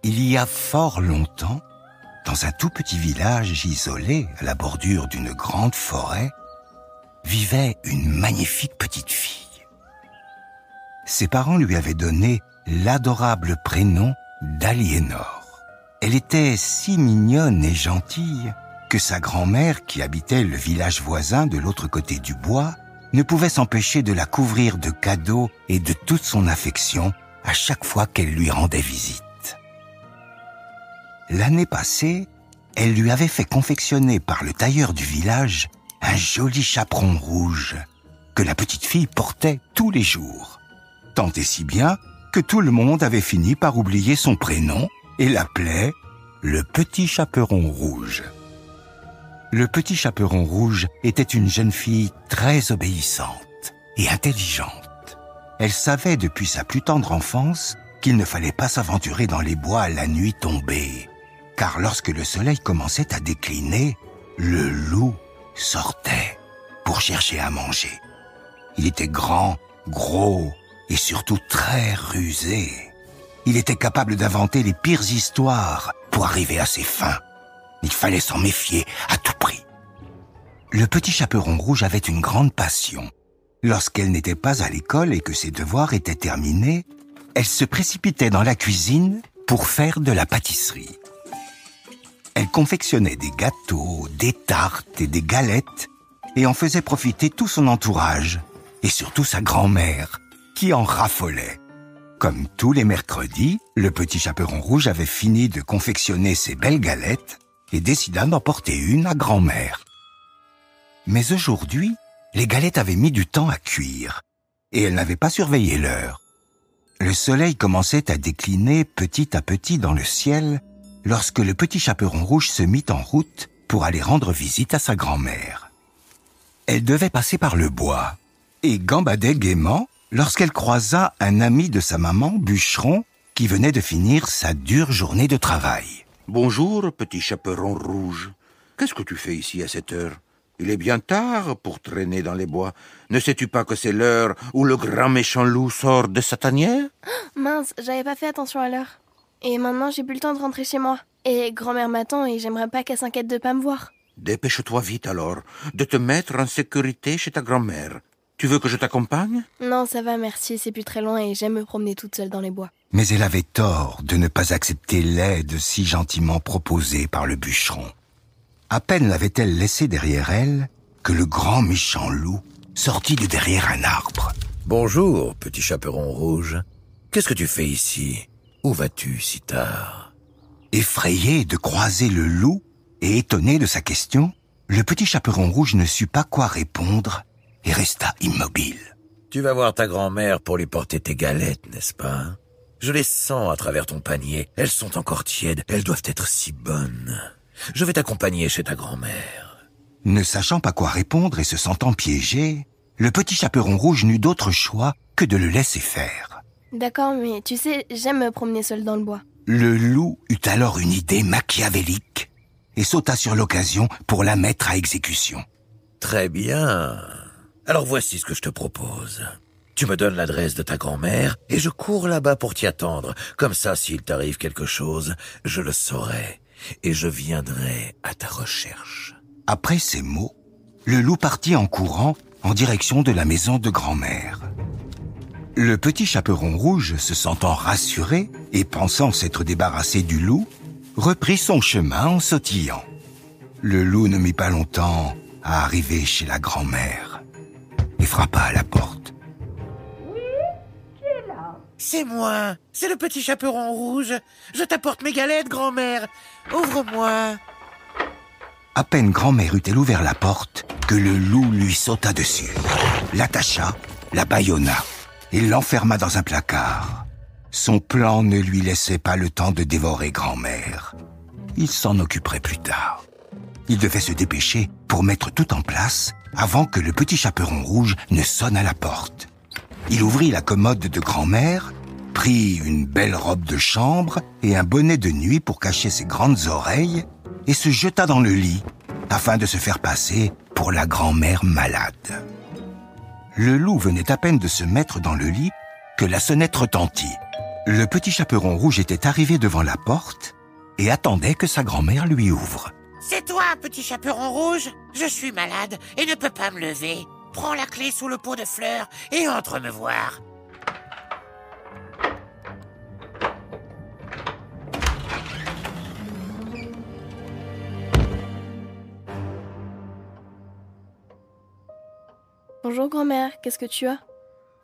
Il y a fort longtemps, dans un tout petit village isolé à la bordure d'une grande forêt, vivait une magnifique petite fille. Ses parents lui avaient donné l'adorable prénom d'Aliénor. Elle était si mignonne et gentille que sa grand-mère, qui habitait le village voisin de l'autre côté du bois, ne pouvait s'empêcher de la couvrir de cadeaux et de toute son affection à chaque fois qu'elle lui rendait visite. L'année passée, elle lui avait fait confectionner par le tailleur du village un joli chaperon rouge que la petite fille portait tous les jours. Tant et si bien que tout le monde avait fini par oublier son prénom et l'appelait le Petit Chaperon Rouge. Le Petit Chaperon Rouge était une jeune fille très obéissante et intelligente. Elle savait depuis sa plus tendre enfance qu'il ne fallait pas s'aventurer dans les bois à la nuit tombée, car lorsque le soleil commençait à décliner, le loup sortait pour chercher à manger. Il était grand, gros et surtout très rusé. Il était capable d'inventer les pires histoires pour arriver à ses fins. Il fallait s'en méfier à tout prix. Le Petit Chaperon Rouge avait une grande passion. Lorsqu'elle n'était pas à l'école et que ses devoirs étaient terminés, elle se précipitait dans la cuisine pour faire de la pâtisserie. Elle confectionnait des gâteaux, des tartes et des galettes et en faisait profiter tout son entourage et surtout sa grand-mère qui en raffolait. Comme tous les mercredis, le Petit Chaperon Rouge avait fini de confectionner ses belles galettes et décida d'en porter une à grand-mère. Mais aujourd'hui, les galettes avaient mis du temps à cuire et elle n'avait pas surveillé l'heure. Le soleil commençait à décliner petit à petit dans le ciel lorsque le Petit Chaperon Rouge se mit en route pour aller rendre visite à sa grand-mère. Elle devait passer par le bois et gambadait gaiement lorsqu'elle croisa un ami de sa maman, bûcheron, qui venait de finir sa dure journée de travail. « Bonjour, Petit Chaperon Rouge. Qu'est-ce que tu fais ici à cette heure? Il est bien tard pour traîner dans les bois. Ne sais-tu pas que c'est l'heure où le grand méchant loup sort de sa tanière? Mince, j'avais pas fait attention à l'heure. Et maintenant, j'ai plus le temps de rentrer chez moi. Et grand-mère m'attend et j'aimerais pas qu'elle s'inquiète de pas me voir. Dépêche-toi vite alors, de te mettre en sécurité chez ta grand-mère. Tu veux que je t'accompagne? Non, ça va, merci, c'est plus très loin et j'aime me promener toute seule dans les bois. Mais elle avait tort de ne pas accepter l'aide si gentiment proposée par le bûcheron. À peine l'avait-elle laissé derrière elle que le grand méchant loup sortit de derrière un arbre. « Bonjour, Petit Chaperon Rouge. Qu'est-ce que tu fais ici? Où vas-tu si tard ?» Effrayé de croiser le loup et étonné de sa question, le Petit Chaperon Rouge ne sut pas quoi répondre et resta immobile. « Tu vas voir ta grand-mère pour lui porter tes galettes, n'est-ce pas? Je les sens à travers ton panier. Elles sont encore tièdes. Elles doivent être si bonnes. Je vais t'accompagner chez ta grand-mère. » Ne sachant pas quoi répondre et se sentant piégé, le Petit Chaperon Rouge n'eut d'autre choix que de le laisser faire. D'accord, mais tu sais, j'aime me promener seule dans le bois. Le loup eut alors une idée machiavélique et sauta sur l'occasion pour la mettre à exécution. « Très bien. Alors voici ce que je te propose. Tu me donnes l'adresse de ta grand-mère et je cours là-bas pour t'y attendre. Comme ça, s'il t'arrive quelque chose, je le saurai et je viendrai à ta recherche. » Après ces mots, le loup partit en courant en direction de la maison de grand-mère. Le Petit Chaperon Rouge, se sentant rassuré et pensant s'être débarrassé du loup, reprit son chemin en sautillant. Le loup ne mit pas longtemps à arriver chez la grand-mère et frappa à la porte. « Oui, qui est là? » C'est moi, c'est le Petit Chaperon Rouge. Je t'apporte mes galettes, grand-mère. Ouvre-moi. À peine grand-mère eut-elle ouvert la porte que le loup lui sauta dessus, l'attacha, la bâillonna et l'enferma dans un placard. Son plan ne lui laissait pas le temps de dévorer grand-mère. Il s'en occuperait plus tard. Il devait se dépêcher pour mettre tout en place avant que le Petit Chaperon Rouge ne sonne à la porte. Il ouvrit la commode de grand-mère, prit une belle robe de chambre et un bonnet de nuit pour cacher ses grandes oreilles et se jeta dans le lit afin de se faire passer pour la grand-mère malade. Le loup venait à peine de se mettre dans le lit que la sonnette retentit. Le petit chaperon rouge était arrivé devant la porte et attendait que sa grand-mère lui ouvre. C'est toi, petit chaperon rouge? Je suis malade et ne peux pas me lever. Prends la clé sous le pot de fleurs et entre me voir. Bonjour grand-mère, qu'est-ce que tu as?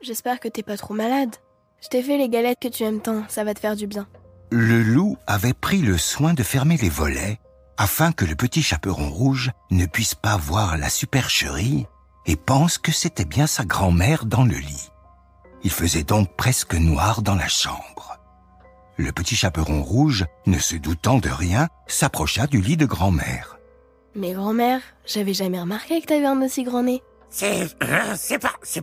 J'espère que t'es pas trop malade. Je t'ai fait les galettes que tu aimes tant, ça va te faire du bien. Le loup avait pris le soin de fermer les volets afin que le petit chaperon rouge ne puisse pas voir la supercherie et pense que c'était bien sa grand-mère dans le lit. Il faisait donc presque noir dans la chambre. Le petit chaperon rouge, ne se doutant de rien, s'approcha du lit de grand-mère. Mais grand-mère, j'avais jamais remarqué que t'avais un aussi grand nez. C'est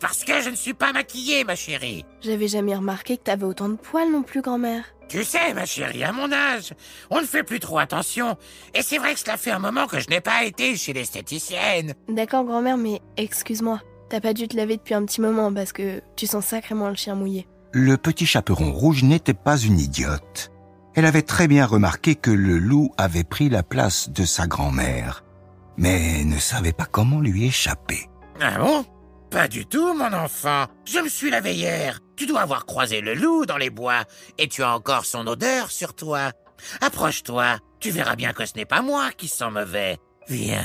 parce que je ne suis pas maquillée, ma chérie. J'avais jamais remarqué que t'avais autant de poils non plus, grand-mère. Tu sais, ma chérie, à mon âge, on ne fait plus trop attention. Et c'est vrai que cela fait un moment que je n'ai pas été chez l'esthéticienne. D'accord, grand-mère, mais excuse-moi. T'as pas dû te laver depuis un petit moment parce que tu sens sacrément le chien mouillé. Le petit chaperon rouge n'était pas une idiote. Elle avait très bien remarqué que le loup avait pris la place de sa grand-mère, mais ne savait pas comment lui échapper. Ah bon? Pas du tout, mon enfant. Je me suis lavé hier. Tu dois avoir croisé le loup dans les bois, et tu as encore son odeur sur toi. Approche-toi, tu verras bien que ce n'est pas moi qui sens mauvais. Viens,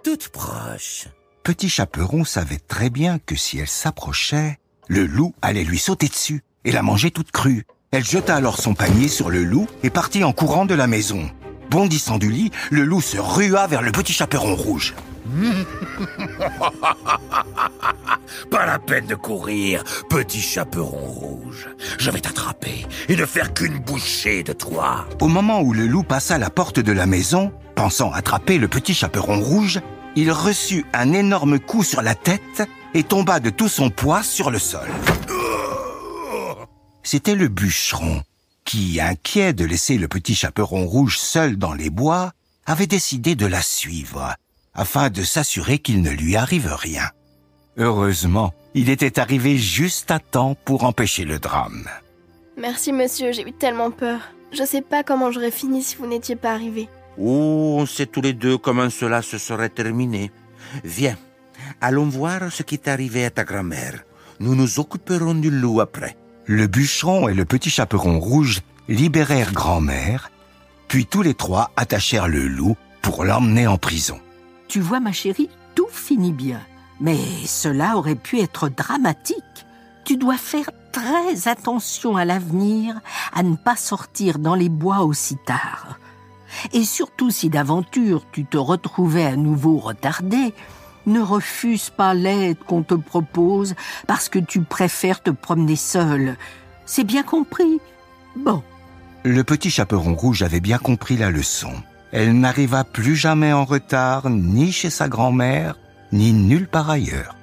toute proche. Petit chaperon savait très bien que si elle s'approchait, le loup allait lui sauter dessus et la manger toute crue. Elle jeta alors son panier sur le loup et partit en courant de la maison. Bondissant du lit, le loup se rua vers le petit chaperon rouge. Pas la peine de courir, petit chaperon rouge. Je vais t'attraper et ne faire qu'une bouchée de toi. Au moment où le loup passa la porte de la maison, pensant attraper le petit chaperon rouge, il reçut un énorme coup sur la tête et tomba de tout son poids sur le sol. C'était le bûcheron qui, inquiet de laisser le petit chaperon rouge seul dans les bois, avait décidé de la suivre, afin de s'assurer qu'il ne lui arrive rien. Heureusement, il était arrivé juste à temps pour empêcher le drame. Merci monsieur, j'ai eu tellement peur. Je sais pas comment j'aurais fini si vous n'étiez pas arrivé. Oh, on sait tous les deux comment cela se serait terminé. Viens, allons voir ce qui est arrivé à ta grand-mère. Nous nous occuperons du loup après. Le bûcheron et le petit chaperon rouge libérèrent grand-mère, puis tous les trois attachèrent le loup pour l'emmener en prison. Tu vois, ma chérie, tout finit bien. Mais cela aurait pu être dramatique. Tu dois faire très attention à l'avenir, à ne pas sortir dans les bois aussi tard. Et surtout si d'aventure tu te retrouvais à nouveau retardé, ne refuse pas l'aide qu'on te propose parce que tu préfères te promener seul. C'est bien compris? Bon. Le petit chaperon rouge avait bien compris la leçon. Elle n'arriva plus jamais en retard, ni chez sa grand-mère, ni nulle part ailleurs.